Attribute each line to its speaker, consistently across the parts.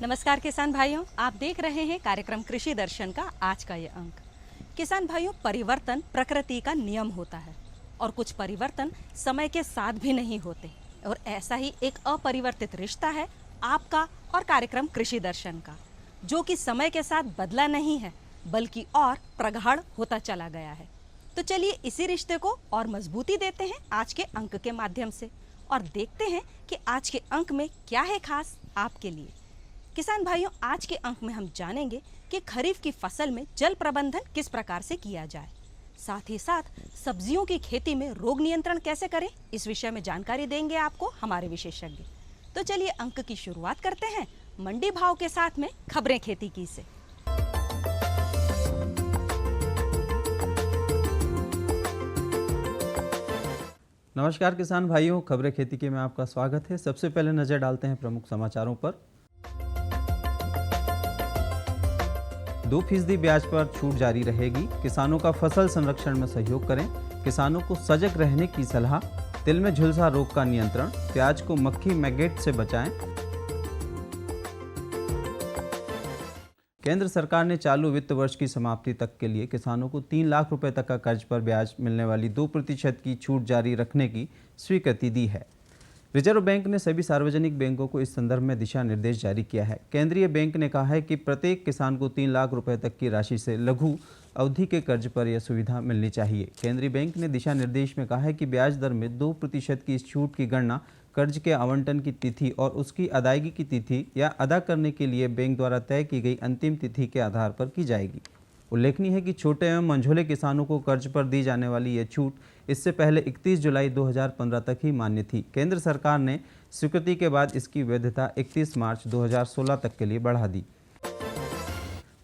Speaker 1: नमस्कार किसान भाइयों, आप देख रहे हैं कार्यक्रम कृषि दर्शन का आज का ये अंक। किसान भाइयों, परिवर्तन प्रकृति का नियम होता है और कुछ परिवर्तन समय के साथ भी नहीं होते, और ऐसा ही एक अपरिवर्तित रिश्ता है आपका और कार्यक्रम कृषि दर्शन का, जो कि समय के साथ बदला नहीं है बल्कि और प्रगाढ़ होता चला गया है। तो चलिए इसी रिश्ते को और मजबूती देते हैं आज के अंक के माध्यम से और देखते हैं कि आज के अंक में क्या है खास आपके लिए। किसान भाइयों, आज के अंक में हम जानेंगे कि खरीफ की फसल में जल प्रबंधन किस प्रकार से किया जाए, साथ ही साथ सब्जियों की खेती में रोग नियंत्रण कैसे करें, इस विषय में जानकारी देंगे आपको हमारे विशेषज्ञ। तो चलिए अंक की शुरुआत करते हैं मंडी भाव के साथ में खबरें खेती की से।
Speaker 2: नमस्कार किसान भाइयों, खबरें खेती के में आपका स्वागत है। सबसे पहले नजर डालते हैं प्रमुख समाचारों पर। 2% ब्याज पर छूट जारी रहेगी। किसानों का फसल संरक्षण में सहयोग करें। किसानों को सजग रहने की सलाह। तिल में झुलसा रोग का नियंत्रण। प्याज को मक्खी मैगेट से बचाएं। केंद्र सरकार ने चालू वित्त वर्ष की समाप्ति तक के लिए किसानों को 3 लाख रुपए तक का कर्ज पर ब्याज मिलने वाली 2% की छूट जारी रखने की स्वीकृति दी है। रिजर्व बैंक ने सभी सार्वजनिक बैंकों को इस संदर्भ में दिशा निर्देश जारी किया है। केंद्रीय बैंक ने कहा है कि प्रत्येक किसान को 3 लाख रुपए तक की राशि से लघु अवधि के कर्ज पर यह सुविधा मिलनी चाहिए। केंद्रीय बैंक ने दिशा निर्देश में कहा है कि ब्याज दर में 2% की इस छूट की गणना कर्ज के आवंटन की तिथि और उसकी अदायगी की तिथि या अदा करने के लिए बैंक द्वारा तय की गई अंतिम तिथि के आधार पर की जाएगी। उल्लेखनीय है कि छोटे एवं मंझोले किसानों को कर्ज पर दी जाने वाली यह छूट इससे पहले 31 जुलाई 2015 तक ही मान्य थी। केंद्र सरकार ने स्वीकृति के बाद इसकी वैधता 31 मार्च 2016 तक के लिए बढ़ा दी।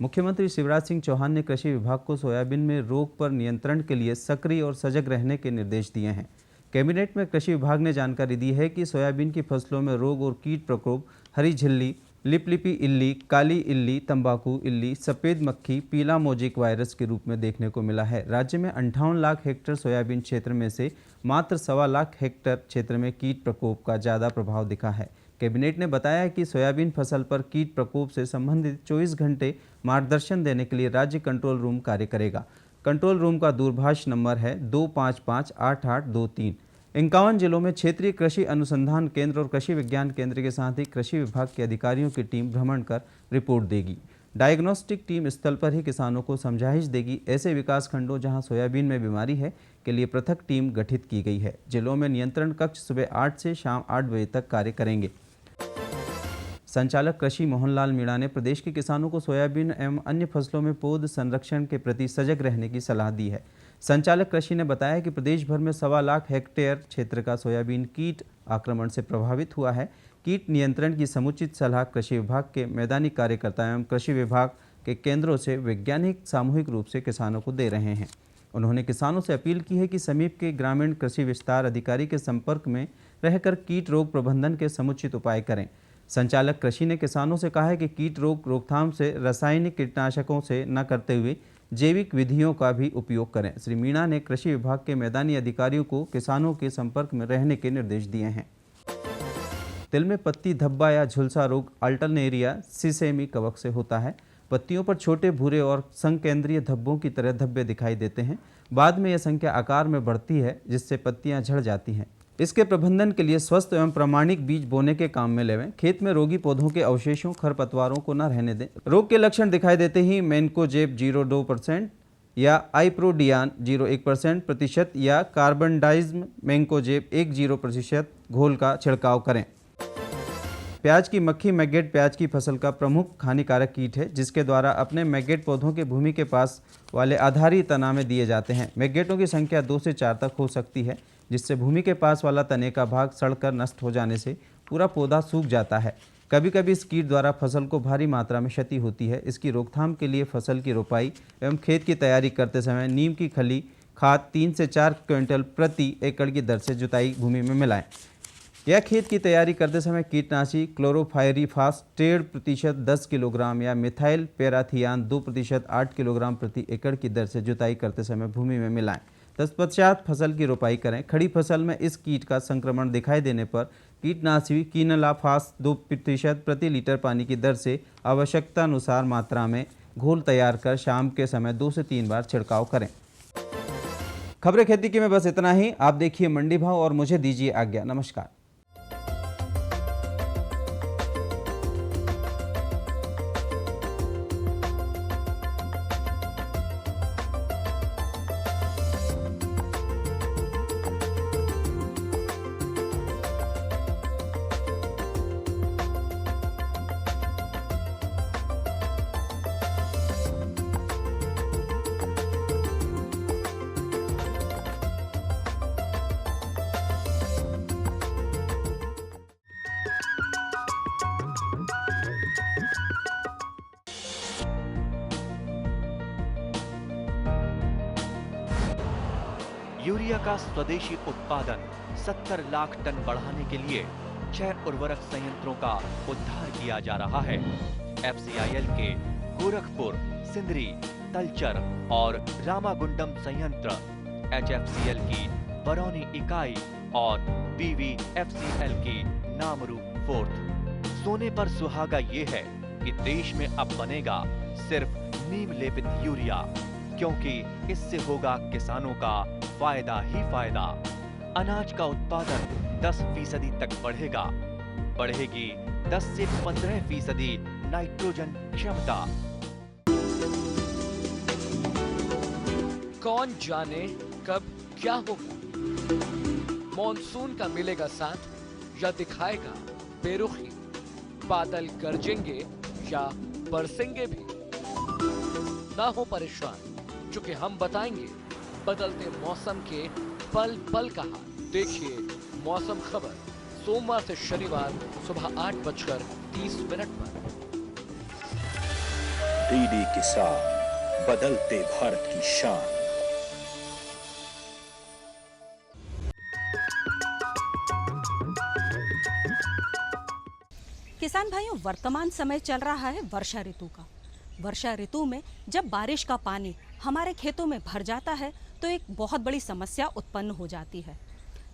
Speaker 2: मुख्यमंत्री शिवराज सिंह चौहान ने कृषि विभाग को सोयाबीन में रोग पर नियंत्रण के लिए सक्रिय और सजग रहने के निर्देश दिए हैं। कैबिनेट में कृषि विभाग ने जानकारी दी है कि सोयाबीन की फसलों में रोग और कीट प्रकोप हरी झिल्ली, लिपलिपी इल्ली, काली इल्ली, तंबाकू इल्ली, सफ़ेद मक्खी, पीला मोजेक वायरस के रूप में देखने को मिला है। राज्य में 58 लाख हेक्टेयर सोयाबीन क्षेत्र में से मात्र 1.25 लाख हेक्टेयर क्षेत्र में कीट प्रकोप का ज़्यादा प्रभाव दिखा है। कैबिनेट ने बताया कि सोयाबीन फसल पर कीट प्रकोप से संबंधित 24 घंटे मार्गदर्शन देने के लिए राज्य कंट्रोल रूम कार्य करेगा। कंट्रोल रूम का दूरभाष नंबर है 2558823। 51 जिलों में क्षेत्रीय कृषि अनुसंधान केंद्र और कृषि विज्ञान केंद्र के साथ ही कृषि विभाग के अधिकारियों की टीम भ्रमण कर रिपोर्ट देगी। डायग्नोस्टिक टीम स्थल पर ही किसानों को समझाइश देगी। ऐसे विकास खंडों जहां सोयाबीन में बीमारी है के लिए पृथक टीम गठित की गई है। जिलों में नियंत्रण कक्ष सुबह 8 से शाम 8 बजे तक कार्य करेंगे। संचालक कृषि मोहनलाल मीणा ने प्रदेश के किसानों को सोयाबीन एवं अन्य फसलों में पौध संरक्षण के प्रति सजग रहने की सलाह दी है। संचालक कृषि ने बताया कि प्रदेश भर में 1.25 लाख हेक्टेयर क्षेत्र का सोयाबीन कीट आक्रमण से प्रभावित हुआ है। कीट नियंत्रण की समुचित सलाह कृषि विभाग के मैदानी कार्यकर्ता एवं कृषि विभाग के केंद्रों से वैज्ञानिक सामूहिक रूप से किसानों को दे रहे हैं। उन्होंने किसानों से अपील की है कि समीप के ग्रामीण कृषि विस्तार अधिकारी के संपर्क में रहकर कीट रोग प्रबंधन के समुचित उपाय करें। संचालक कृषि ने किसानों से कहा है कि कीट रोग रोकथाम से रासायनिक कीटनाशकों से न करते हुए जैविक विधियों का भी उपयोग करें। श्री मीणा ने कृषि विभाग के मैदानी अधिकारियों को किसानों के संपर्क में रहने के निर्देश दिए हैं। तिल में पत्ती धब्बा या झुलसा रोग अल्टरनेरिया सिसेमी कवक से होता है। पत्तियों पर छोटे भूरे और संकेंद्रीय धब्बों की तरह धब्बे दिखाई देते हैं। बाद में यह संख्या आकार में बढ़ती है, जिससे पत्तियां झड़ जाती हैं। इसके प्रबंधन के लिए स्वस्थ एवं प्रामाणिक बीज बोने के काम में लेवें। खेत में रोगी पौधों के अवशेषों खरपतवारों को न रहने दें। रोग के लक्षण दिखाई देते ही मैनकोजेब 0.2% या आइप्रोडियान 0.1% या कार्बनडाइज्म मैंकोजेब 1.0% घोल का छिड़काव करें। प्याज की मक्खी मैगेट प्याज की फसल का प्रमुख हानिकारक कीट है, जिसके द्वारा अपने मैगेट पौधों के भूमि के पास वाले आधारी तना में दिए जाते हैं। मैगेटों की संख्या 2 से 4 तक हो सकती है, जिससे भूमि के पास वाला तने का भाग सड़कर नष्ट हो जाने से पूरा पौधा सूख जाता है। कभी कभी इस कीट द्वारा फसल को भारी मात्रा में क्षति होती है। इसकी रोकथाम के लिए फसल की रोपाई एवं खेत की तैयारी करते समय नीम की खली खाद 3 से 4 क्विंटल प्रति एकड़ की दर से जुताई भूमि में मिलाएं। यह खेत की तैयारी करते समय कीटनाशी क्लोरोफायरीफास 1.5% 10 किलोग्राम या मिथाइल पैराथियान 2% 8 किलोग्राम प्रति एकड़ की दर से जुताई करते समय भूमि में मिलाएं। तत्पश्चात फसल की रोपाई करें। खड़ी फसल में इस कीट का संक्रमण दिखाई देने पर कीटनाशी कीनलाफास 2% प्रति लीटर पानी की दर से आवश्यकता अनुसार मात्रा में घोल तैयार कर शाम के समय 2 से 3 बार छिड़काव करें। खबरें खेती की में बस इतना ही। आप देखिए मंडी भाव और मुझे दीजिए आज्ञा। नमस्कार।
Speaker 3: यूरिया का स्वदेशी उत्पादन 70 लाख टन बढ़ाने के लिए 6 उर्वरक संयंत्रों का उद्धार किया जा रहा है। FCIL के गोरखपुर, सिंदरी, तलचर और रामागुंडम संयंत्र, HFCL की बरौनी इकाई और BVFCL की नामरू फोर्थ। सोने पर सुहागा ये है कि देश में अब बनेगा सिर्फ नीम लेपित यूरिया, क्योंकि इससे होगा किसानों का फायदा ही फायदा। अनाज का उत्पादन 10% तक बढ़ेगा। बढ़ेगी 10 से 15% नाइट्रोजन क्षमता।
Speaker 4: कौन जाने कब क्या होगा, मॉनसून का मिलेगा साथ या दिखाएगा बेरुखी, बादल गरजेंगे या बरसेंगे भी। ना हो परेशान, क्योंकि हम बताएंगे बदलते मौसम के पल पल का हाल। देखिए मौसम खबर सोमवार से शनिवार सुबह 8:30 पर।
Speaker 5: डीडी किसान, बदलते भारत की शान।
Speaker 1: किसान भाइयों, वर्तमान समय चल रहा है वर्षा ऋतु का। वर्षा ऋतु में जब बारिश का पानी हमारे खेतों में भर जाता है तो एक बहुत बड़ी समस्या उत्पन्न हो जाती है।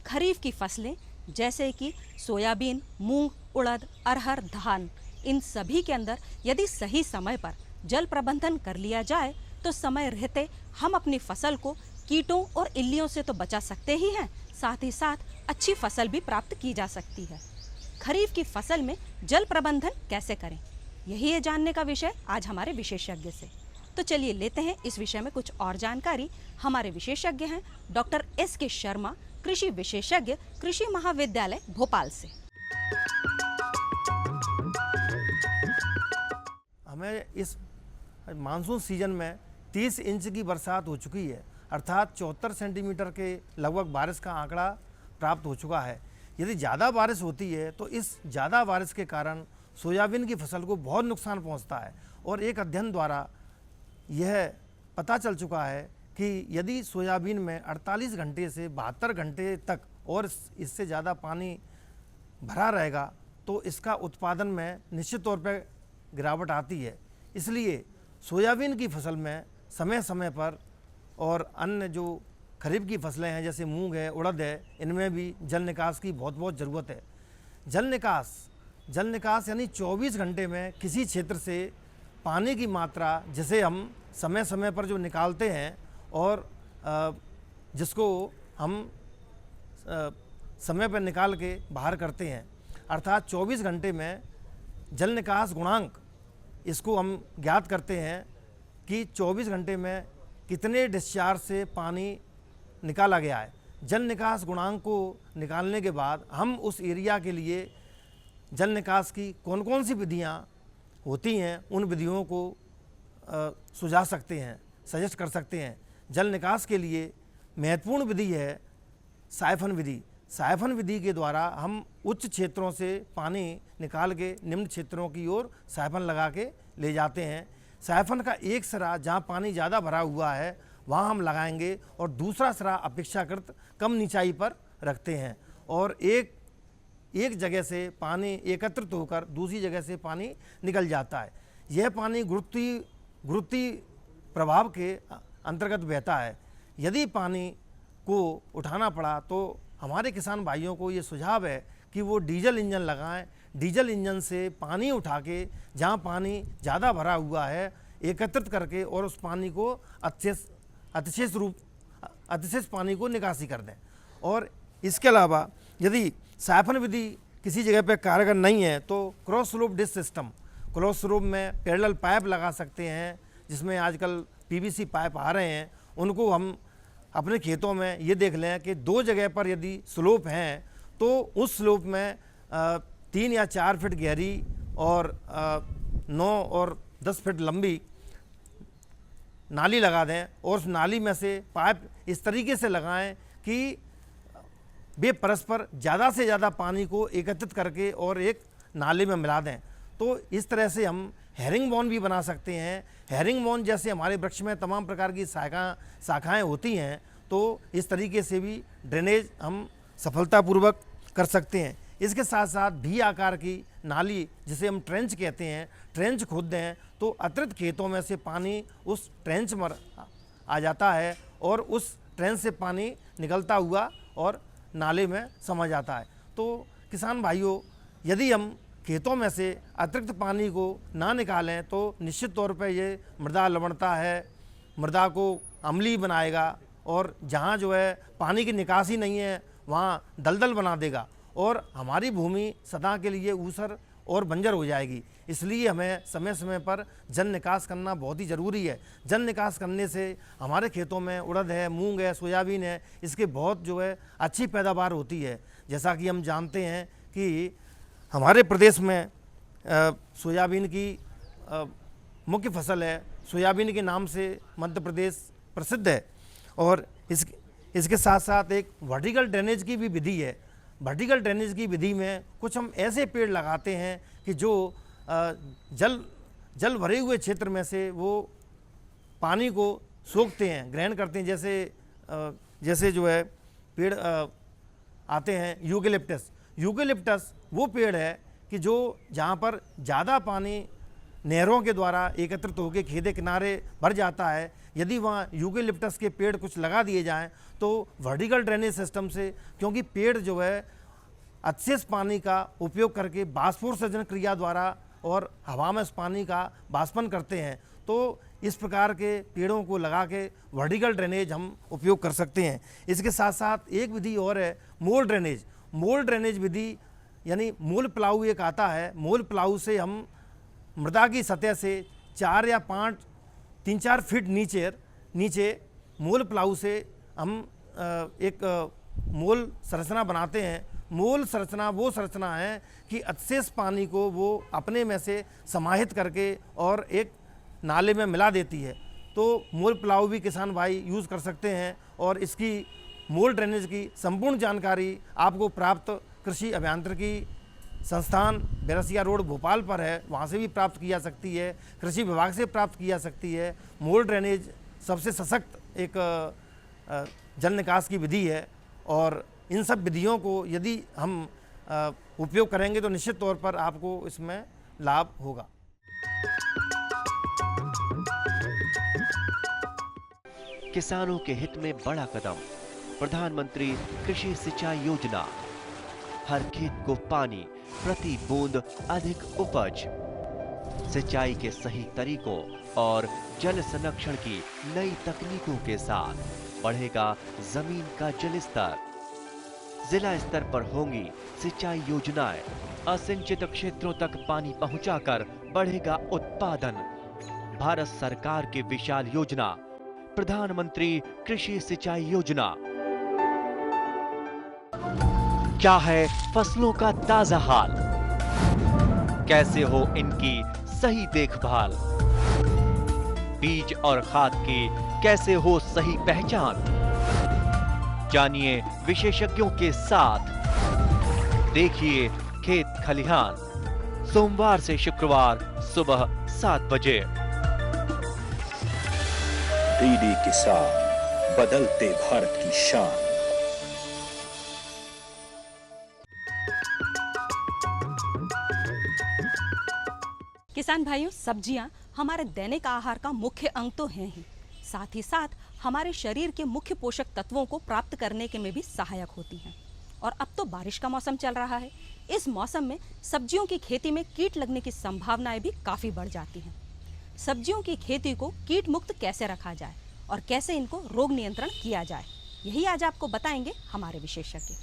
Speaker 1: खरीफ की फसलें जैसे कि सोयाबीन, मूंग, उड़द, अरहर, धान, इन सभी के अंदर यदि सही समय पर जल प्रबंधन कर लिया जाए तो समय रहते हम अपनी फसल को कीटों और इल्लियों से तो बचा सकते ही हैं, साथ ही साथ अच्छी फसल भी प्राप्त की जा सकती है। खरीफ की फसल में जल प्रबंधन कैसे करें, यही है जानने का विषय आज हमारे विशेषज्ञ से। तो चलिए लेते हैं इस विषय में कुछ और जानकारी। हमारे विशेषज्ञ हैं डॉक्टर SK शर्मा, कृषि विशेषज्ञ, कृषि महाविद्यालय भोपाल से।
Speaker 6: हमें इस मानसून सीजन में 30 इंच की बरसात हो चुकी है, अर्थात 74 सेंटीमीटर के लगभग बारिश का आंकड़ा प्राप्त हो चुका है। यदि ज़्यादा बारिश होती है तो इस ज़्यादा बारिश के कारण सोयाबीन की फसल को बहुत नुकसान पहुंचता है। और एक अध्ययन द्वारा यह पता चल चुका है कि यदि सोयाबीन में 48 घंटे से 72 घंटे तक और इससे ज़्यादा पानी भरा रहेगा तो इसका उत्पादन में निश्चित तौर पर गिरावट आती है। इसलिए सोयाबीन की फसल में समय समय पर और अन्य जो खरीफ की फसलें हैं जैसे मूंग है, उड़द है, इनमें भी जल निकास की बहुत ज़रूरत है। जल निकास यानी 24 घंटे में किसी क्षेत्र से पानी की मात्रा जिसे हम समय समय पर जो निकालते हैं और जिसको हम समय पर निकाल के बाहर करते हैं, अर्थात 24 घंटे में जल निकास गुणांक, इसको हम ज्ञात करते हैं कि 24 घंटे में कितने डिस्चार्ज से पानी निकाला गया है। जल निकास गुणांक को निकालने के बाद हम उस एरिया के लिए जल निकास की कौन कौन सी विधियाँ होती हैं उन विधियों को सुझा सकते हैं, सजेस्ट कर सकते हैं। जल निकास के लिए महत्वपूर्ण विधि है साइफन विधि। साइफन विधि के द्वारा हम उच्च क्षेत्रों से पानी निकाल के निम्न क्षेत्रों की ओर साइफन लगा के ले जाते हैं। साइफन का एक सिरा जहाँ पानी ज़्यादा भरा हुआ है वहाँ हम लगाएंगे और दूसरा सिरा अपेक्षाकृत कम निचाई पर रखते हैं और एक जगह से पानी एकत्रित होकर दूसरी जगह से पानी निकल जाता है। यह पानी गुरुत्वीय प्रभाव के अंतर्गत बहता है। यदि पानी को उठाना पड़ा तो हमारे किसान भाइयों को ये सुझाव है कि वो डीजल इंजन लगाएं। डीजल इंजन से पानी उठा के जहाँ पानी ज़्यादा भरा हुआ है एकत्रित करके और उस पानी को अतिशेष पानी को निकासी कर दें। और इसके अलावा यदि साइफन विधि किसी जगह पे कारगर नहीं है तो cross slope dish system, cross slope में पैरेलल पाइप लगा सकते हैं, जिसमें आजकल पीवीसी पाइप आ रहे हैं। उनको हम अपने खेतों में ये देख लें कि 2 जगह पर यदि स्लोप हैं तो उस स्लोप में 3 या 4 फीट गहरी और 9 और 10 फीट लंबी नाली लगा दें और उस नाली में से पाइप इस तरीके से लगाएं कि वे परस्पर ज़्यादा से ज़्यादा पानी को एकत्रित करके और एक नाले में मिला दें। तो इस तरह से हम हेरिंग बॉन भी बना सकते हैं। हेरिंग बॉन जैसे हमारे वृक्ष में तमाम प्रकार की शाखाएं होती हैं, तो इस तरीके से भी ड्रेनेज हम सफलतापूर्वक कर सकते हैं। इसके साथ साथ भी आकार की नाली, जिसे हम ट्रेंच कहते हैं, ट्रेंच खोद दें तो अतिरिक्त खेतों में से पानी उस ट्रेंच में आ जाता है और उस ट्रेंच से पानी निकलता हुआ और नाले में समा जाता है। तो किसान भाइयों, यदि हम खेतों में से अतिरिक्त पानी को ना निकालें तो निश्चित तौर पर ये मृदा लवणता है, मृदा को अम्लीय बनाएगा और जहाँ जो है पानी की निकासी नहीं है वहाँ दलदल बना देगा और हमारी भूमि सदा के लिए ऊसर और बंजर हो जाएगी। इसलिए हमें समय समय पर जल निकास करना बहुत ही ज़रूरी है। जल निकास करने से हमारे खेतों में उड़द है, मूंग है, सोयाबीन है, इसके बहुत जो है अच्छी पैदावार होती है। जैसा कि हम जानते हैं कि हमारे प्रदेश में सोयाबीन की मुख्य फसल है। सोयाबीन के नाम से मध्य प्रदेश प्रसिद्ध है और इसके साथ साथ एक वर्टिकल ड्रेनेज की भी विधि है। वर्टिकल ड्रेनेज की विधि में कुछ हम ऐसे पेड़ लगाते हैं कि जो जल भरे हुए क्षेत्र में से वो पानी को सोखते हैं, ग्रहण करते हैं। जैसे जो है पेड़ आते हैं यूकेलिप्टस वो पेड़ है कि जो जहाँ पर ज़्यादा पानी नहरों के द्वारा एकत्रित होकर खेत किनारे भर जाता है, यदि वहाँ यूकेलिप्टस के पेड़ कुछ लगा दिए जाएं तो वर्टिकल ड्रेनेज सिस्टम से, क्योंकि पेड़ जो है अतिशेष पानी का उपयोग करके बाष्पोत्सर्जन क्रिया द्वारा और हवा में उस पानी का बाष्पन करते हैं, तो इस प्रकार के पेड़ों को लगा के वर्टिकल ड्रेनेज हम उपयोग कर सकते हैं। इसके साथ साथ एक विधि और है मोल ड्रेनेज विधि, यानी मोल प्लाऊ एक आता है। मोल प्लाऊ से हम मृदा की सतह से 4 या 3-4 फीट नीचे मोल प्लाऊ से हम एक मोल संरचना बनाते हैं। मोल संरचना वो संरचना है कि अतिशेष पानी को वो अपने में से समाहित करके और एक नाले में मिला देती है। तो मोल प्लाऊ भी किसान भाई यूज़ कर सकते हैं और इसकी मोल ड्रेनेज की संपूर्ण जानकारी आपको प्राप्त कृषि अभियांत्रिकी संस्थान बेरसिया रोड भोपाल पर है, वहाँ से भी प्राप्त की जा सकती है, कृषि विभाग से प्राप्त की जा सकती है। मोल ड्रेनेज सबसे सशक्त एक जल निकास की विधि है और इन सब विधियों को यदि हम उपयोग करेंगे तो निश्चित तौर पर आपको इसमें लाभ होगा।
Speaker 3: किसानों के हित में बड़ा कदम, प्रधानमंत्री कृषि सिंचाई योजना। हर खेत को पानी, प्रति बूंद अधिक उपज। सिंचाई के सही तरीकों और जल संरक्षण की नई तकनीकों के साथ बढ़ेगा जमीन का जल स्तर। जिला स्तर पर होंगी सिंचाई योजनाएं। असिंचित क्षेत्रों तक पानी पहुंचाकर बढ़ेगा उत्पादन। भारत सरकार की विशाल योजना प्रधानमंत्री कृषि सिंचाई योजना। क्या है फसलों का ताजा हाल, कैसे हो इनकी सही देखभाल, बीज और खाद की कैसे हो सही पहचान। जानिए विशेषज्ञों के साथ, देखिए खेत खलिहान, सोमवार से शुक्रवार सुबह 7 बजे।
Speaker 5: डीडी किसान, बदलते भारत की शान।
Speaker 1: किसान भाइयों, सब्जियां हमारे दैनिक आहार का मुख्य अंग तो हैं ही, साथ ही साथ हमारे शरीर के मुख्य पोषक तत्वों को प्राप्त करने के में भी सहायक होती हैं। और अब तो बारिश का मौसम चल रहा है। इस मौसम में सब्जियों की खेती में कीट लगने की संभावनाएं भी काफ़ी बढ़ जाती हैं। सब्जियों की खेती को कीट मुक्त कैसे रखा जाए और कैसे इनको रोग नियंत्रण किया जाए, यही आज आपको बताएंगे हमारे विशेषज्ञ।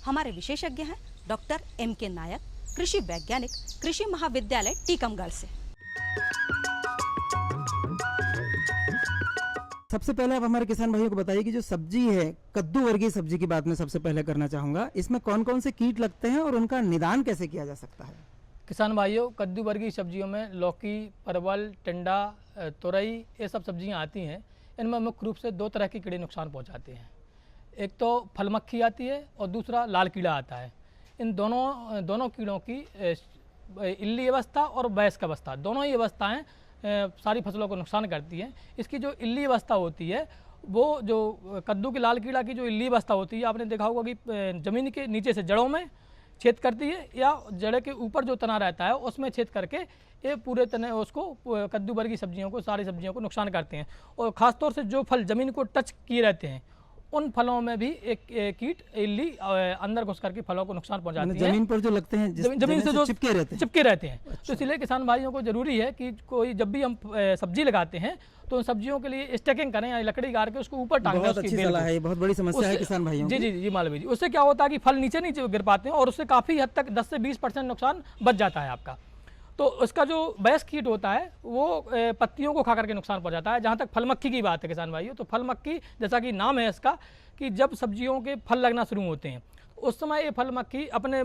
Speaker 1: हमारे विशेषज्ञ हैं डॉक्टर M.K. नायक, कृषि वैज्ञानिक, कृषि महाविद्यालय टीकमगढ़ से।
Speaker 7: सबसे पहले आप हमारे किसान भाइयों को बताइए कि जो सब्जी है, कद्दू वर्गीय सब्जी की बात मैं सबसे पहले करना चाहूँगा। इसमें कौन कौन से कीट लगते हैं और उनका निदान कैसे किया जा सकता है?
Speaker 8: किसान भाइयों, कद्दू वर्गीय सब्जियों में लौकी, परवल, टिंडा, तुरई, ये सब सब्जियां आती हैं। इनमें मुख्य रूप से दो तरह के कीड़े नुकसान पहुंचाते हैं। एक तो फल मक्खी आती है और दूसरा लाल कीड़ा आता है। इन दोनों कीड़ों की इल्ली अवस्था और वयस्क अवस्था, दोनों ही अवस्थाएँ सारी फसलों को नुकसान करती हैं। इसकी जो इल्ली अवस्था होती है, वो जो कद्दू की लाल कीड़ा की जो इल्ली अवस्था होती है, आपने देखा होगा कि ज़मीन के नीचे से जड़ों में छेद करती है या जड़ के ऊपर जो तना रहता है उसमें छेद करके ये पूरे तने उसको कद्दू वर्गीय सब्जियों को, सारी सब्जियों को नुकसान करते हैं। और ख़ासतौर से जो फल ज़मीन को टच किए रहते हैं उन फलों में भी एक कीट इल्ली अंदर घुस करके फलों को नुकसान पहुंचाती है।
Speaker 7: जमीन पर जो लगते हैं,
Speaker 8: जमीन से जो
Speaker 7: चिपके रहते हैं।
Speaker 8: अच्छा। तो इसलिए किसान भाइयों को जरूरी है कि कोई जब भी हम सब्जी लगाते हैं तो उन सब्जियों के लिए स्टैकिंग करें या लकड़ी गाड़ के उसको ऊपर टांगें।
Speaker 7: बहुत अच्छी सलाह है, बहुत बड़ी समस्या है किसान भाइयों
Speaker 8: जी जी जी मालवी जी। उससे क्या होता है कि फल नीचे नीचे गिर पाते हैं और उससे काफ़ी हद तक 10 से 20% नुकसान बच जाता है आपका। तो उसका जो वयस्क कीट होता है वो पत्तियों को खा करके नुकसान पहुंचाता है। जहाँ तक फल मक्खी की बात है किसान भाइयों, तो फल मक्खी जैसा कि नाम है इसका कि जब सब्जियों के फल लगना शुरू होते हैं उस समय ये फल मक्खी अपने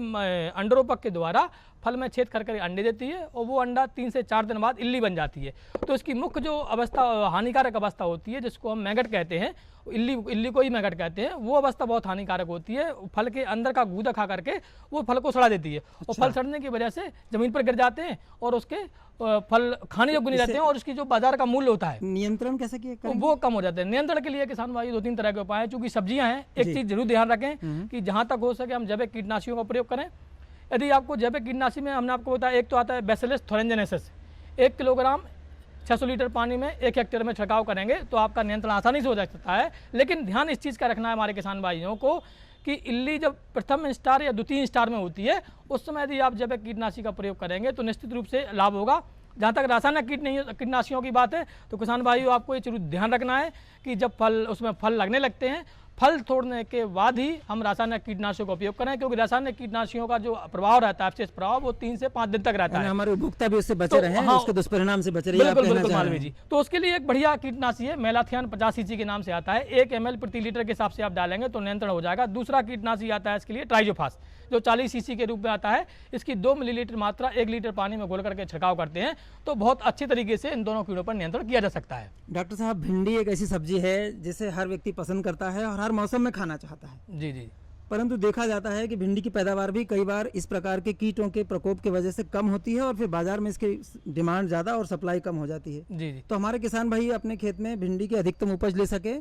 Speaker 8: अंडरोपक के द्वारा फल में छेद कर अंडे देती है और वो अंडा 3 से 4 दिन बाद इल्ली बन जाती है। तो इसकी मुख्य जो अवस्था, हानिकारक अवस्था होती है, जिसको हम मैगट कहते हैं, इल्ली को ही मैगट कहते हैं, वो अवस्था बहुत हानिकारक होती है। फल के अंदर का गूदा खा करके वो फल को सड़ा देती है। और फल सड़ने की वजह से ज़मीन पर गिर जाते हैं और उसके फल खाने योग्य नहीं रहते हैं और उसकी जो बाजार का मूल्य होता है,
Speaker 7: नियंत्रण कैसे किया
Speaker 8: वो कम हो जाते हैं। नियंत्रण के लिए किसान भाई 2-3 तरह के उपाय हैं। चूंकि सब्जियां हैं, एक चीज़ जरूर ध्यान रखें कि जहां तक हो सके हम जैविक कीटनाशियों का प्रयोग करें। यदि आपको जैविक कीटनाशी में हमने आपको बताया, एक तो आता है बैसिलस थोरेंजेनेसिस, 1 किलोग्राम 600 लीटर पानी में 1 हेक्टेयर में छिड़काव करेंगे तो आपका नियंत्रण आसानी से हो सकता है। लेकिन ध्यान इस चीज़ का रखना है हमारे किसान भाइयों को कि इल्ली जब प्रथम स्टार या द्वितीय स्टार में होती है उस समय यदि आप जैविक कीटनाशी का प्रयोग करेंगे तो निश्चित रूप से लाभ होगा। जहाँ तक रासायनिक कीटनाशियों की बात है तो किसान भाइयों आपको ये जरूर ध्यान रखना है कि जब उसमें फल लगने लगते हैं, फल तोड़ने के बाद ही हम रासायनिक कीटनाशियों का उपयोग करें, क्योंकि रासायनिक कीटनाशियों का जो प्रभाव रहता है, अवशेष प्रभाव, वो 3 से 5 दिन तक रहता है।
Speaker 7: हमारे उपभोक्ता भी उससे बचे रहे,
Speaker 8: हाँ,
Speaker 7: उसके दुष्परिणाम से बचे रहे।
Speaker 8: बिल्कुल मालवी जी। तो उसके लिए एक बढ़िया कीटनाशी है मेलाथियन 50 सीसी के नाम से आता है, 1 ml प्रति लीटर के हिसाब से आप डालेंगे तो नियंत्रण हो जाएगा। दूसरा कीटनाशी आता है इसके लिए ट्राइजोफास, जो 40 सीसी के रूप में आता है। इसकी 2 मिलीलीटर मात्रा 1 लीटर पानी में घोल करके छिड़काव करते हैं तो बहुत अच्छी तरीके से इन दोनों कीड़ों पर नियंत्रण किया जा सकता है।
Speaker 7: डॉक्टर साहब, भिंडी एक ऐसी सब्जी है जिसे हर व्यक्ति पसंद करता है और हर मौसम में खाना चाहता है।
Speaker 8: जी जी।
Speaker 7: परंतु देखा जाता है कि भिंडी की पैदावार भी कई बार इस प्रकार के कीटों के प्रकोप की वजह से कम होती है और फिर बाजार में इसकी डिमांड ज़्यादा और सप्लाई कम हो जाती है।
Speaker 8: जी जी।
Speaker 7: तो हमारे किसान भाई अपने खेत में भिंडी की अधिकतम उपज ले सके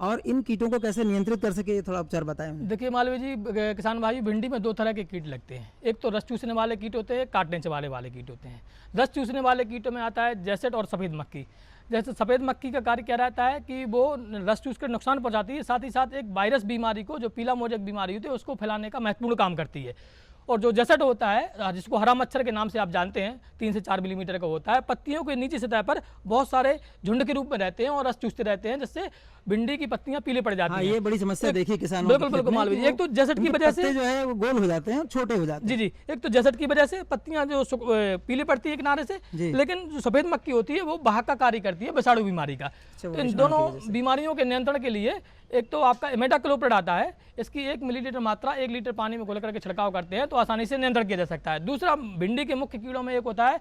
Speaker 7: और इन कीटों को कैसे नियंत्रित कर सके, ये थोड़ा उपचार बताएं।
Speaker 8: देखिए मालवी जी, किसान भाई, भिंडी में 2 तरह के कीट लगते हैं। एक तो रस चूसने वाले कीट होते हैं, काटने वाले कीट होते हैं। रस चूसने वाले कीटों में आता है जैसेट और सफ़ेद मक्खी। जैसे सफ़ेद मक्खी का कार्य क्या रहता है कि वो रस चूस कर नुकसान पहुंचाती है, साथ ही साथ एक वायरस बीमारी को, जो पीला मोजक बीमारी होती है, उसको फैलाने का महत्वपूर्ण काम करती है। और जो जैसेट होता है, जिसको हरा मच्छर के नाम से आप जानते हैं, 3 से 4 मिलीमीटर का होता है, पत्तियों के नीचे सतह पर बहुत सारे झुंड के रूप में रहते हैं और रस चूसते रहते हैं, जिससे भिंडी की पत्तियां पीले पड़ जाती हैं।
Speaker 7: ये बड़ी समस्या देखी किसानों।
Speaker 8: बिल्कुल मालवी जी। एक तो जैसेट की वजह से
Speaker 7: जो है वो गोल हो जाते हैं, छोटे हो जाते हैं।
Speaker 8: जी जी। एक तो जैसेट की वजह से पत्तियां जो पीली पड़ती है किनारे से, लेकिन जो सफेद मक्खी होती है वो वाहक का कार्य करती है विषाणु बीमारी का। तो इन दोनों बीमारियों के नियंत्रण के लिए एक तो आपका इमेडाक्लोप्रिड आता है, इसकी 1 मिलीलीटर मात्रा 1 लीटर पानी में घोल करके छिड़काव करते हैं तो आसानी से नियंत्रण किया जा सकता है। दूसरा, भिंडी के मुख्य कीड़ों में एक होता है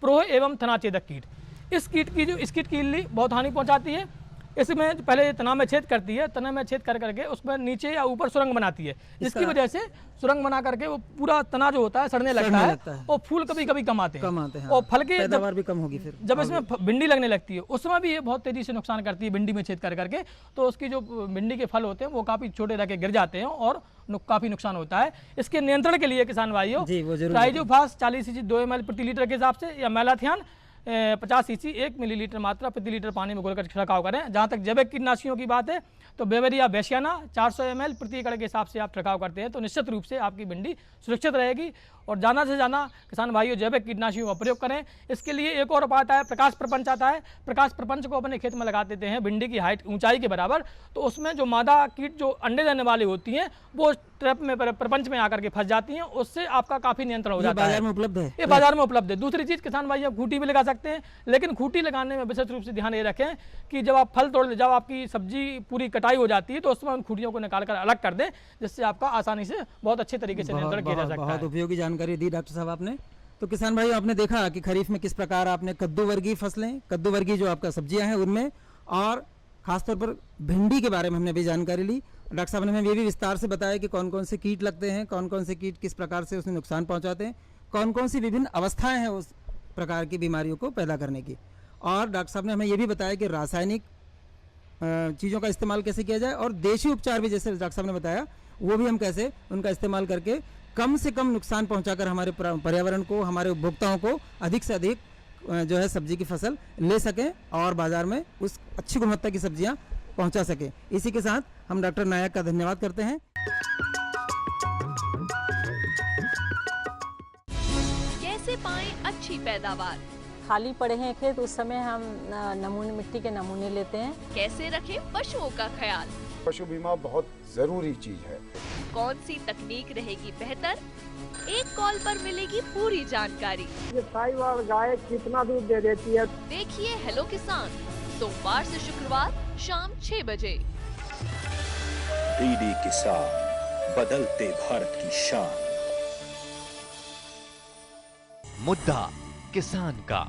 Speaker 8: प्रोह एवं तनाछेदक कीट। इस कीट की इल्ली बहुत हानि पहुंचाती है। इसमें पहले तना में छेद करती है, तना में छेद कर करके उसमें नीचे या ऊपर सुरंग बनाती है, जिसकी वजह से सुरंग बना करके वो पूरा तना जो होता है सड़ने लगता है और फूल कभी कभी कम आते हैं और फल के
Speaker 7: पैदावार भी कम होगी। फिर
Speaker 8: जब इसमें भिंडी लगने लगती है उस समय भी ये बहुत तेजी से नुकसान करती है भिंडी में छेद कर करके, तो उसकी जो भिंडी के फल होते हैं वो काफी छोटे रह के गिर जाते हैं और काफी नुकसान होता है। इसके नियंत्रण के लिए किसान भाइयों ट्राइजोफास 40 cc 2 ml प्रति लीटर के हिसाब से या मेलाथियन 50 cc 1 मिलीलीटर मात्रा प्रति लीटर पानी में घोलकर छिड़काव करें। जहाँ तक जैविक कीटनाशियों की बात है तो बेवरिया बेसियाना 400 ml प्रति एकड़ के हिसाब से आप छिड़काव करते हैं तो निश्चित रूप से आपकी भिंडी सुरक्षित रहेगी। और ज़्यादा से ज़्यादा किसान भाइयों जैविक कीटनाशियों का प्रयोग करें। इसके लिए एक और उपाय आता है, प्रकाश प्रपंच आता है। प्रकाश प्रपंच को अपने खेत में लगा देते हैं भिंडी की हाइट ऊंचाई के बराबर, तो उसमें जो मादा कीट जो अंडे देने वाली होती हैं वो ट्रैप में प्रपंच में आकर के फंस जाती हैं, उससे आपका काफ़ी नियंत्रण हो जाता है।
Speaker 7: बाजार में उपलब्ध है,
Speaker 8: ये बाजार में उपलब्ध है। दूसरी चीज़ किसान भाइयों खूंटी भी लगा सकते हैं, लेकिन खूंटी लगाने में विशेष रूप से ध्यान ये रखें कि जब आप फल तोड़ जब आपकी सब्जी पूरी कटाई हो जाती है तो उसमें उन खूंटियों को निकाल कर अलग कर दें, जिससे आपका आसानी से बहुत अच्छे तरीके से नियंत्रण किया जा सकता है।
Speaker 7: बहुत उपयोगी जानकारी दी डॉक्टर साहब आपने। तो किसान भाइयों आपने देखा कि खरीफ में किस प्रकार आपने कद्दू वर्गीय फसलें, कद्दू वर्गीय जो आपका सब्जियां हैं उनमें, और खासतौर पर भिंडी के बारे में हमने भी जानकारी ली। डॉक्टर साहब ने हमें ये भी विस्तार से बताया कि कौन कौन से कीट लगते हैं, कौन कौन से कीट किस प्रकार से उसमें नुकसान पहुंचाते हैं, कौन कौन सी विभिन्न अवस्थाएं हैं उस प्रकार की बीमारियों को पैदा करने की। और डॉक्टर साहब ने हमें ये भी बताया कि रासायनिक चीज़ों का इस्तेमाल कैसे किया जाए और देशी उपचार भी, जैसे डॉक्टर साहब ने बताया, वो भी हम कैसे उनका इस्तेमाल करके कम से कम नुकसान पहुंचाकर हमारे पर्यावरण को, हमारे उपभोक्ताओं को अधिक से अधिक जो है सब्जी की फसल ले सकें और बाजार में उस अच्छी गुणवत्ता की सब्जियां पहुंचा सकें। इसी के साथ हम डॉक्टर नायक का धन्यवाद करते हैं।
Speaker 9: कैसे पाएं अच्छी पैदावार?
Speaker 10: खाली पड़े हैं खेत, उस समय हम नमूने, मिट्टी के नमूने लेते हैं।
Speaker 9: कैसे रखें पशुओं का ख्याल?
Speaker 11: पशु बीमा बहुत जरूरी चीज है।
Speaker 9: कौन सी तकनीक रहेगी बेहतर? एक कॉल पर मिलेगी पूरी जानकारी।
Speaker 12: ये साहिवाल गाय कितना दूध दे देती है?
Speaker 9: देखिए हेलो किसान, सोमवार से शुक्रवार शाम 6 बजे।
Speaker 5: डीडी किसान, बदलते भारत की शान।
Speaker 3: मुद्दा किसान का।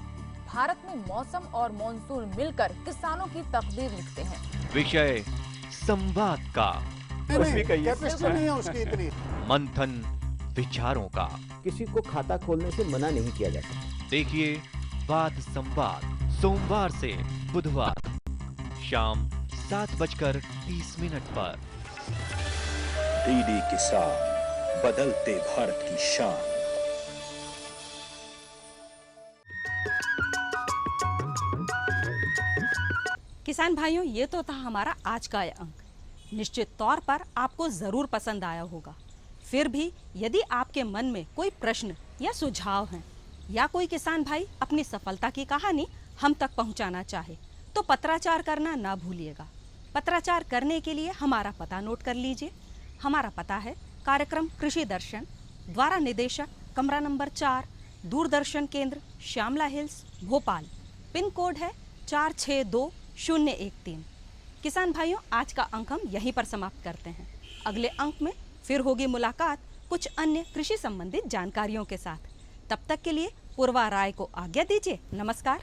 Speaker 13: भारत में मौसम और मॉनसून मिलकर किसानों की तकदीर लिखते हैं।
Speaker 3: विषय संवाद का।
Speaker 11: कैपेसिटी नहीं है उसकी इतनी।
Speaker 3: मंथन विचारों का।
Speaker 14: किसी को खाता खोलने से मना नहीं किया जाता।
Speaker 3: देखिए वाद संवाद सोमवार से बुधवार शाम 7:30 पर।
Speaker 5: डीडी किसान, बदलते भारत की शान।
Speaker 1: किसान भाइयों, ये तो था हमारा आज का यह अंक। निश्चित तौर पर आपको ज़रूर पसंद आया होगा। फिर भी यदि आपके मन में कोई प्रश्न या सुझाव हैं या कोई किसान भाई अपनी सफलता की कहानी हम तक पहुंचाना चाहे तो पत्राचार करना ना भूलिएगा। पत्राचार करने के लिए हमारा पता नोट कर लीजिए। हमारा पता है कार्यक्रम कृषि दर्शन, द्वारा निदेशक, कमरा number 4, Doordarshan Kendra, Shyamla Hills, Bhopal. Pin code है 462013। किसान भाइयों, आज का अंक हम यहीं पर समाप्त करते हैं। अगले अंक में फिर होगी मुलाकात कुछ अन्य कृषि संबंधित जानकारियों के साथ। तब तक के लिए पूर्वा राय को आज्ञा दीजिए। नमस्कार।